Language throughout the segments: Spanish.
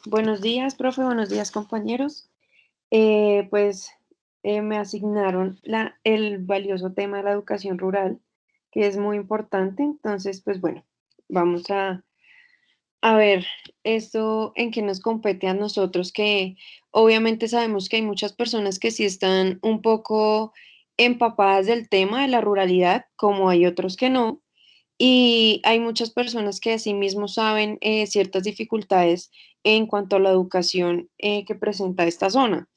Buenos días, profe, buenos días, compañeros. Pues me asignaron el valioso tema de la educación rural, que es muy importante. Entonces, pues bueno, vamos a ver esto en qué nos compete a nosotros, que obviamente sabemos que hay muchas personas que sí están un poco empapadas del tema de la ruralidad, como hay otros que no. Y hay muchas personas que asimismo saben ciertas dificultades en cuanto a la educación que presenta esta zona,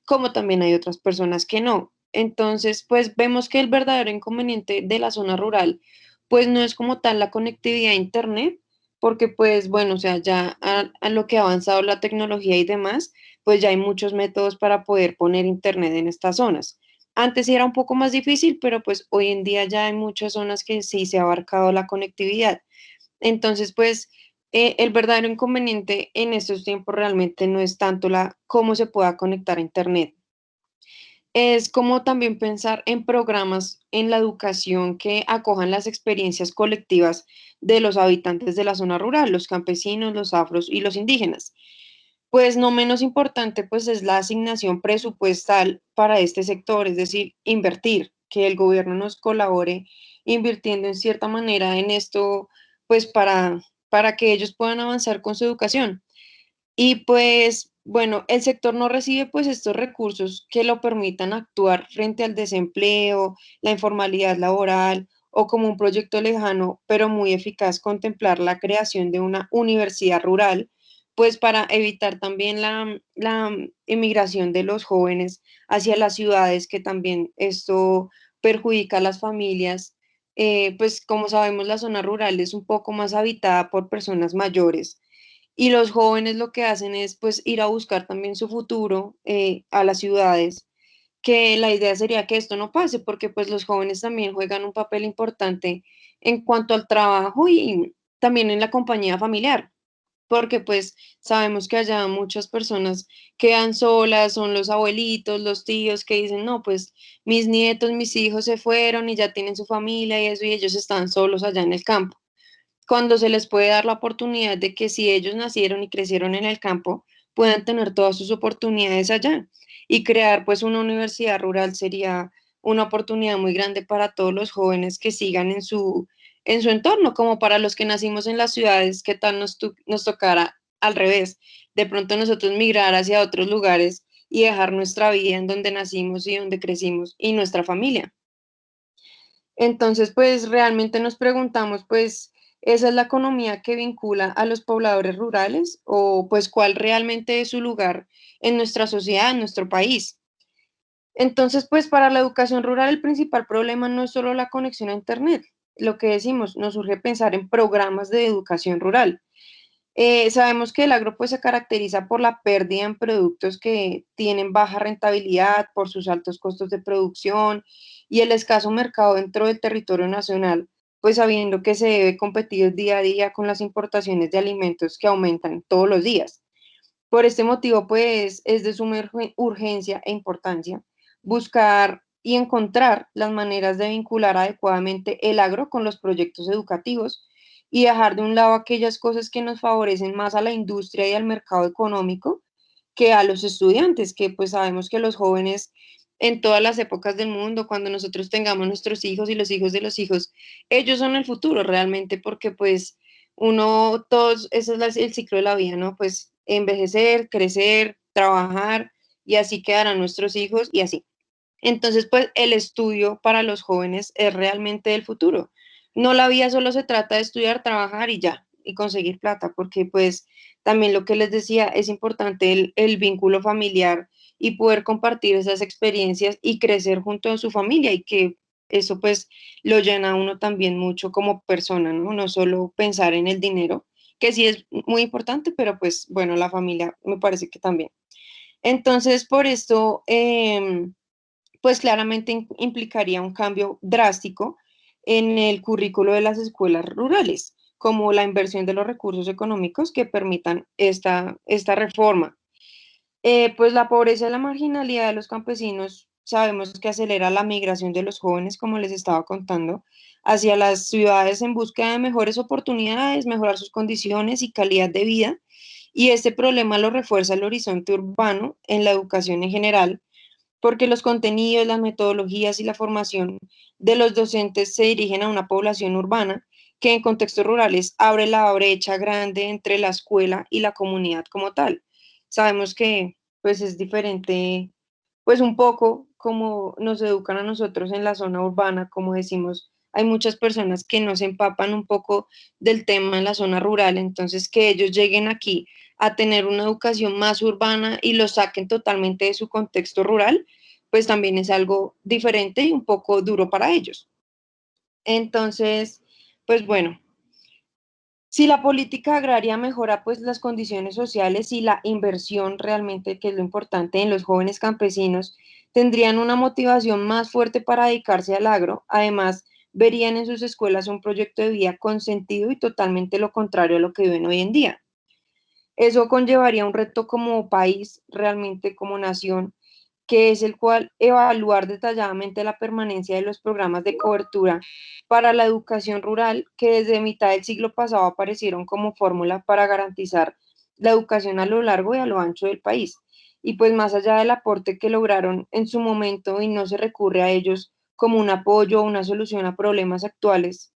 como también hay otras personas que no. Entonces, pues vemos que el verdadero inconveniente de la zona rural, pues no es como tal la conectividad a Internet, porque pues bueno, o sea, ya a lo que ha avanzado la tecnología y demás, pues ya hay muchos métodos para poder poner Internet en estas zonas. Antes sí era un poco más difícil, pero pues hoy en día ya hay muchas zonas que sí se ha abarcado la conectividad. Entonces, pues el verdadero inconveniente en estos tiempos realmente no es tanto la cómo se pueda conectar a Internet, es como también pensar en programas en la educación que acojan las experiencias colectivas de los habitantes de la zona rural, los campesinos, los afros y los indígenas. Pues no menos importante, pues es la asignación presupuestal para este sector, es decir, invertir, que el gobierno nos colabore invirtiendo en cierta manera en esto, pues para que ellos puedan avanzar con su educación. Y pues, bueno, el sector no recibe pues estos recursos que lo permitan actuar frente al desempleo, la informalidad laboral o como un proyecto lejano, pero muy eficaz, contemplar la creación de una universidad rural, pues para evitar también la emigración de los jóvenes hacia las ciudades, que también esto perjudica a las familias. Pues como sabemos, la zona rural es un poco más habitada por personas mayores y los jóvenes lo que hacen es pues ir a buscar también su futuro a las ciudades, que la idea sería que esto no pase, porque pues los jóvenes también juegan un papel importante en cuanto al trabajo y también en la compañía familiar, porque pues sabemos que allá muchas personas quedan solas, son los abuelitos, los tíos que dicen, no, pues mis nietos, mis hijos se fueron y ya tienen su familia y eso, y ellos están solos allá en el campo, cuando se les puede dar la oportunidad de que si ellos nacieron y crecieron en el campo, puedan tener todas sus oportunidades allá. Y crear pues una universidad rural sería una oportunidad muy grande para todos los jóvenes que sigan en su entorno, como para los que nacimos en las ciudades, ¿qué tal nos tocara al revés? De pronto nosotros migrar hacia otros lugares y dejar nuestra vida en donde nacimos y donde crecimos y nuestra familia. Entonces, pues realmente nos preguntamos, pues, ¿esa es la economía que vincula a los pobladores rurales o pues cuál realmente es su lugar en nuestra sociedad, en nuestro país? Entonces, pues para la educación rural el principal problema no es solo la conexión a Internet. Lo que decimos, nos urge pensar en programas de educación rural. Sabemos que el agro pues se caracteriza por la pérdida en productos que tienen baja rentabilidad, por sus altos costos de producción y el escaso mercado dentro del territorio nacional, pues sabiendo que se debe competir día a día con las importaciones de alimentos que aumentan todos los días. Por este motivo, pues es de suma urgencia e importancia buscar y encontrar las maneras de vincular adecuadamente el agro con los proyectos educativos y dejar de un lado aquellas cosas que nos favorecen más a la industria y al mercado económico que a los estudiantes, que pues sabemos que los jóvenes en todas las épocas del mundo, cuando nosotros tengamos nuestros hijos y los hijos de los hijos, ellos son el futuro realmente, porque pues uno, todos, ese es el ciclo de la vida, ¿no? Pues envejecer, crecer, trabajar y así quedarán nuestros hijos y así. Entonces, pues el estudio para los jóvenes es realmente el futuro. No, la vida solo se trata de estudiar, trabajar y ya, y conseguir plata, porque pues también lo que les decía, es importante el vínculo familiar y poder compartir esas experiencias y crecer junto a su familia y que eso pues lo llena a uno también mucho como persona, ¿no? No solo pensar en el dinero, que sí es muy importante, pero pues bueno, la familia me parece que también. Entonces, por esto, pues claramente implicaría un cambio drástico en el currículo de las escuelas rurales, como la inversión de los recursos económicos que permitan esta reforma. Pues la pobreza y la marginalidad de los campesinos sabemos que acelera la migración de los jóvenes, como les estaba contando, hacia las ciudades en busca de mejores oportunidades, mejorar sus condiciones y calidad de vida. Y este problema lo refuerza el horizonte urbano en la educación en general, porque los contenidos, las metodologías y la formación de los docentes se dirigen a una población urbana que en contextos rurales abre la brecha grande entre la escuela y la comunidad como tal. Sabemos que pues es diferente, pues un poco como nos educan a nosotros en la zona urbana, como decimos, hay muchas personas que no se empapan un poco del tema en la zona rural, entonces que ellos lleguen aquí a tener una educación más urbana y lo saquen totalmente de su contexto rural, pues también es algo diferente y un poco duro para ellos. Entonces, pues bueno, si la política agraria mejora pues las condiciones sociales y la inversión realmente, que es lo importante en los jóvenes campesinos, tendrían una motivación más fuerte para dedicarse al agro. Además, verían en sus escuelas un proyecto de vida con sentido y totalmente lo contrario a lo que viven hoy en día. Eso conllevaría un reto como país, realmente como nación, que es el cual evaluar detalladamente la permanencia de los programas de cobertura para la educación rural que desde mitad del siglo pasado aparecieron como fórmula para garantizar la educación a lo largo y a lo ancho del país. Y pues más allá del aporte que lograron en su momento y no se recurre a ellos como un apoyo o una solución a problemas actuales,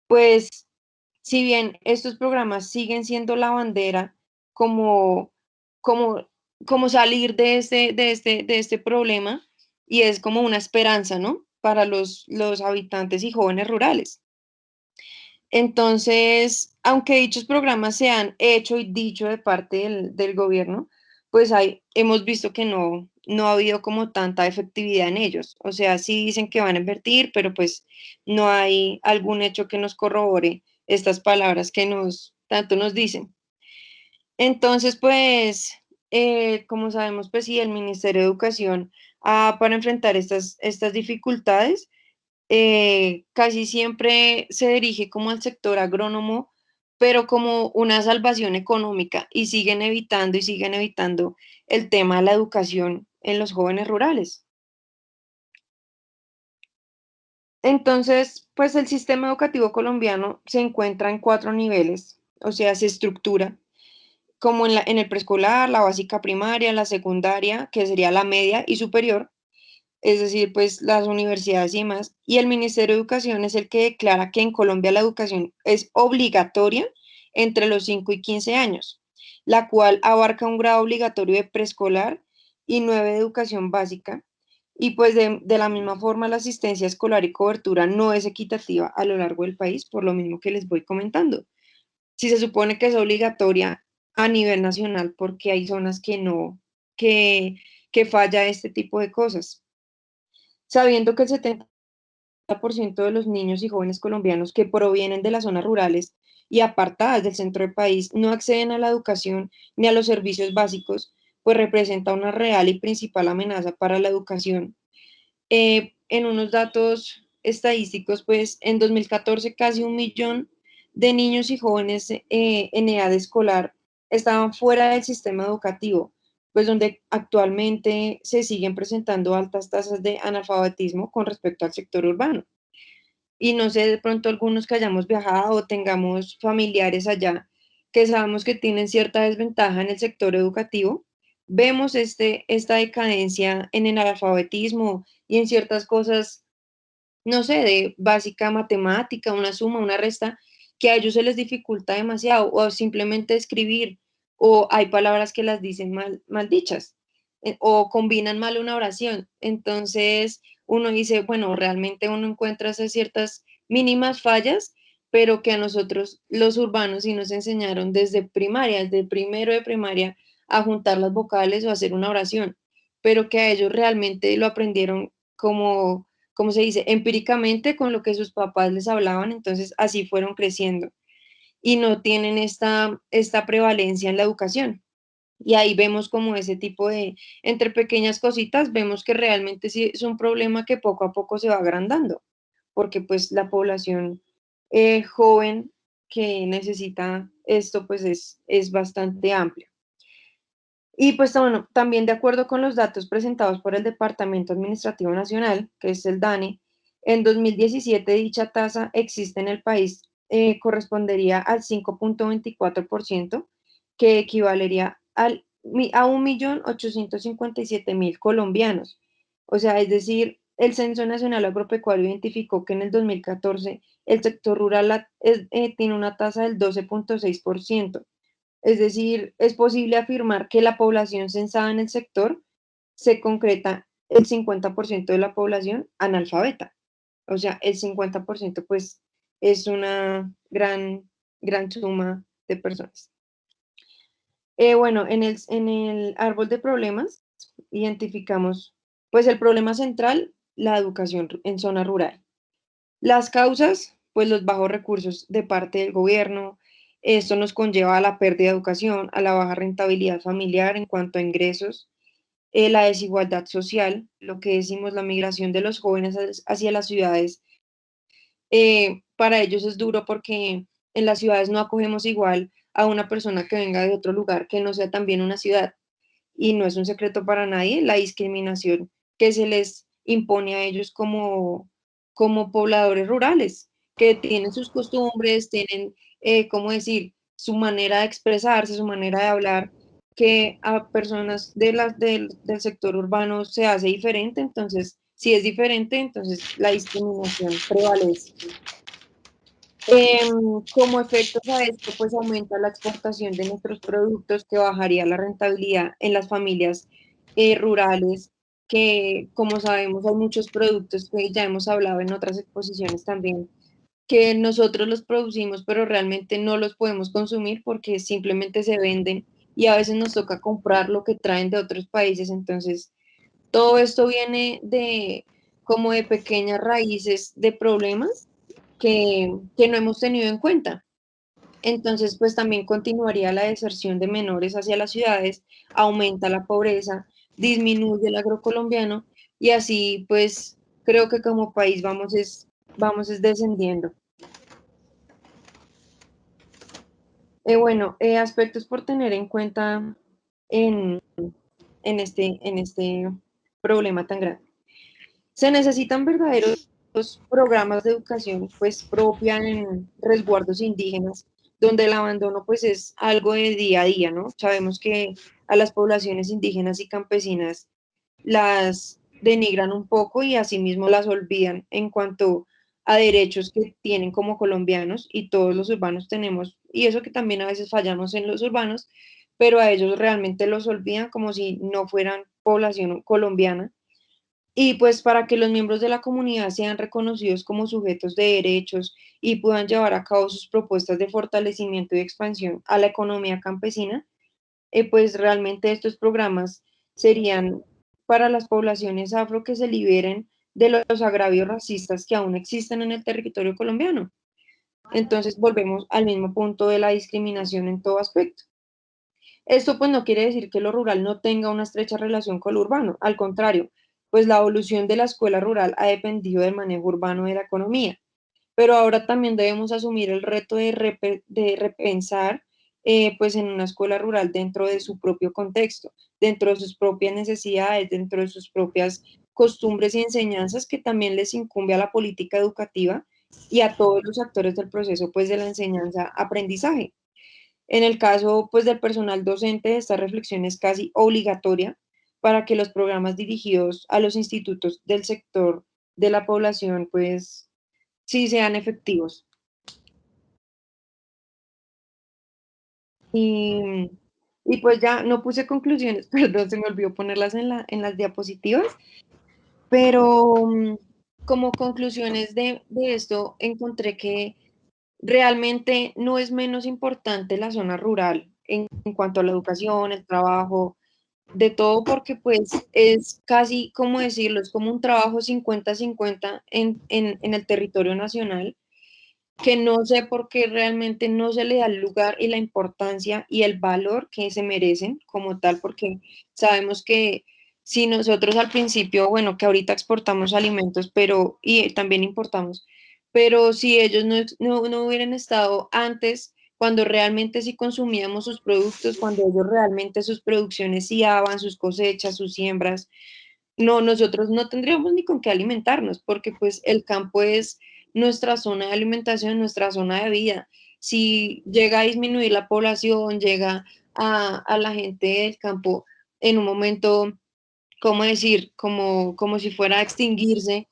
pues si bien estos programas siguen siendo la bandera como, como, como salir de este problema y es como una esperanza, ¿no? Para los habitantes y jóvenes rurales. Entonces, aunque dichos programas se han hecho y dicho de parte del gobierno, pues hemos visto que no ha habido como tanta efectividad en ellos. O sea, sí dicen que van a invertir, pero pues no hay algún hecho que nos corrobore estas palabras que tanto nos dicen. Entonces, pues, como sabemos, pues sí, el Ministerio de Educación, para enfrentar estas dificultades, casi siempre se dirige como al sector agrónomo, pero como una salvación económica y siguen evitando el tema de la educación en los jóvenes rurales. Entonces, pues el sistema educativo colombiano se encuentra en cuatro niveles, o sea, se estructura como en el preescolar, la básica primaria, la secundaria, que sería la media y superior, es decir, pues las universidades y demás, y el Ministerio de Educación es el que declara que en Colombia la educación es obligatoria entre los 5 y 15 años, la cual abarca un grado obligatorio de preescolar y 9 de educación básica, y pues de la misma forma la asistencia escolar y cobertura no es equitativa a lo largo del país, por lo mismo que les voy comentando. Si se supone que es obligatoria a nivel nacional, porque hay zonas que no, que, que falla este tipo de cosas. Sabiendo que el 70% de los niños y jóvenes colombianos que provienen de las zonas rurales y apartadas del centro del país no acceden a la educación ni a los servicios básicos, pues representa una real y principal amenaza para la educación. En unos datos estadísticos, pues en 2014 casi 1 millón de niños y jóvenes en edad escolar estaban fuera del sistema educativo, pues donde actualmente se siguen presentando altas tasas de analfabetismo con respecto al sector urbano. Y no sé, de pronto algunos que hayamos viajado o tengamos familiares allá que sabemos que tienen cierta desventaja en el sector educativo, vemos esta decadencia en el analfabetismo y en ciertas cosas, no sé, de básica matemática, una suma, una resta, que a ellos se les dificulta demasiado, o simplemente escribir, o hay palabras que las dicen mal dichas, o combinan mal una oración. Entonces, uno dice, bueno, realmente uno encuentra esas ciertas mínimas fallas, pero que a nosotros, los urbanos, sí nos enseñaron desde primaria, desde primero de primaria, a juntar las vocales o a hacer una oración, pero que a ellos realmente lo aprendieron como se dice, empíricamente con lo que sus papás les hablaban, entonces así fueron creciendo y no tienen esta prevalencia en la educación. Y ahí vemos como ese tipo de, entre pequeñas cositas, vemos que realmente sí es un problema que poco a poco se va agrandando, porque pues la población joven que necesita esto pues es bastante amplia. Y pues bueno, también de acuerdo con los datos presentados por el Departamento Administrativo Nacional, que es el DANE, en 2017 dicha tasa existe en el país, correspondería al 5,24%, que equivalería a 1.857.000 colombianos. O sea, es decir, el Censo Nacional Agropecuario identificó que en el 2014 el sector rural tiene una tasa del 12,6%. Es decir, es posible afirmar que la población censada en el sector se concreta el 50% de la población analfabeta. O sea, el 50% pues es una gran suma de personas. Bueno, en el árbol de problemas identificamos pues el problema central, la educación en zona rural. Las causas, pues los bajos recursos de parte del gobierno. Esto nos conlleva a la pérdida de educación, a la baja rentabilidad familiar en cuanto a ingresos, la desigualdad social, lo que decimos la migración de los jóvenes hacia las ciudades. Para ellos es duro porque en las ciudades no acogemos igual a una persona que venga de otro lugar que no sea también una ciudad. Y no es un secreto para nadie la discriminación que se les impone a ellos como pobladores rurales, que tienen sus costumbres, tienen, ¿cómo decir?, su manera de expresarse, su manera de hablar, que a personas del sector urbano se hace diferente. Entonces, si es diferente, entonces la discriminación prevalece. Como efectos a esto, pues aumenta la exportación de nuestros productos, que bajaría la rentabilidad en las familias rurales, que como sabemos hay muchos productos que ya hemos hablado en otras exposiciones también, que nosotros los producimos, pero realmente no los podemos consumir porque simplemente se venden y a veces nos toca comprar lo que traen de otros países. Entonces, todo esto viene de como de pequeñas raíces de problemas que no hemos tenido en cuenta. Entonces, pues también continuaría la deserción de menores hacia las ciudades, aumenta la pobreza, disminuye el agrocolombiano y así pues creo que como país vamos es descendiendo. Bueno, aspectos por tener en cuenta en, en este problema tan grande. Se necesitan verdaderos programas de educación pues propia en resguardos indígenas, donde el abandono pues es algo de día a día, ¿no? Sabemos que a las poblaciones indígenas y campesinas las denigran un poco y asimismo las olvidan en cuanto a derechos que tienen como colombianos, y todos los urbanos tenemos, y eso que también a veces fallamos en los urbanos, pero a ellos realmente los olvidan como si no fueran población colombiana. Y pues para que los miembros de la comunidad sean reconocidos como sujetos de derechos y puedan llevar a cabo sus propuestas de fortalecimiento y expansión a la economía campesina, pues realmente estos programas serían para las poblaciones afro que se liberen de los agravios racistas que aún existen en el territorio colombiano. Entonces volvemos al mismo punto de la discriminación en todo aspecto. Esto pues no quiere decir que lo rural no tenga una estrecha relación con lo urbano, al contrario, pues la evolución de la escuela rural ha dependido del manejo urbano de la economía, pero ahora también debemos asumir el reto de repensar pues en una escuela rural dentro de su propio contexto, dentro de sus propias necesidades, dentro de sus propias costumbres y enseñanzas, que también les incumbe a la política educativa y a todos los actores del proceso pues de la enseñanza-aprendizaje. En el caso, pues, del personal docente, esta reflexión es casi obligatoria para que los programas dirigidos a los institutos del sector de la población, pues, sí sean efectivos. Y, y pues ya no puse conclusiones, perdón, se me olvidó ponerlas en las diapositivas, pero como conclusiones de esto encontré que realmente no es menos importante la zona rural en cuanto a la educación, el trabajo, de todo, porque pues es casi, como decirlo, es como un trabajo 50-50 en el territorio nacional, que no sé por qué realmente no se le da el lugar y la importancia y el valor que se merecen como tal, porque sabemos que si nosotros al principio, bueno, que ahorita exportamos alimentos, pero, y también importamos, pero si ellos no hubieran estado antes, cuando realmente sí consumíamos sus productos, cuando ellos realmente sus producciones sí daban, sus cosechas, sus siembras, no, nosotros no tendríamos ni con qué alimentarnos, porque pues el campo es nuestra zona de alimentación, nuestra zona de vida. Si llega a disminuir la población, llega a la gente del campo en un momento, ¿cómo decir? Como si fuera a extinguirse,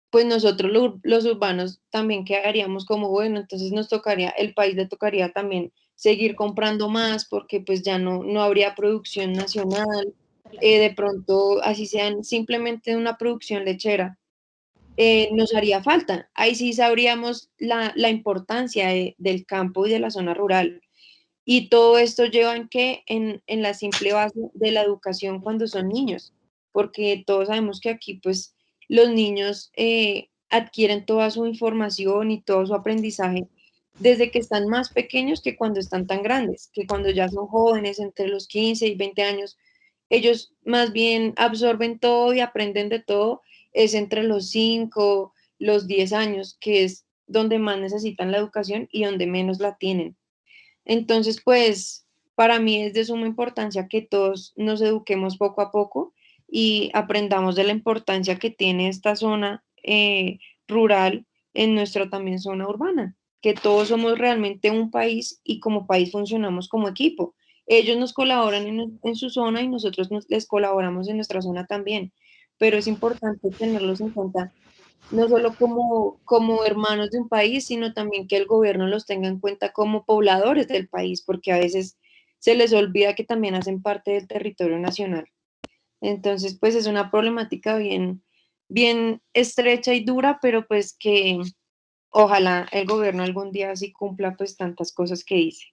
pues nosotros los urbanos también quedaríamos como, bueno, entonces nos tocaría, el país le tocaría también seguir comprando más porque pues ya no habría producción nacional, de pronto, así sean simplemente una producción lechera, nos haría falta. Ahí sí sabríamos la importancia del campo y de la zona rural. Y todo esto lleva en que en la simple base de la educación cuando son niños, porque todos sabemos que aquí pues los niños adquieren toda su información y todo su aprendizaje desde que están más pequeños que cuando están tan grandes, que cuando ya son jóvenes, entre los 15 y 20 años, ellos más bien absorben todo y aprenden de todo, es entre los 5 los 10 años, que es donde más necesitan la educación y donde menos la tienen. Entonces, pues, para mí es de suma importancia que todos nos eduquemos poco a poco y aprendamos de la importancia que tiene esta zona rural en nuestra también zona urbana, que todos somos realmente un país y como país funcionamos como equipo. Ellos nos colaboran en su zona y nosotros les colaboramos en nuestra zona también, pero es importante tenerlos en cuenta no solo como hermanos de un país, sino también que el gobierno los tenga en cuenta como pobladores del país, porque a veces se les olvida que también hacen parte del territorio nacional. Entonces, pues es una problemática bien estrecha y dura, pero pues que ojalá el gobierno algún día sí cumpla pues tantas cosas que dice.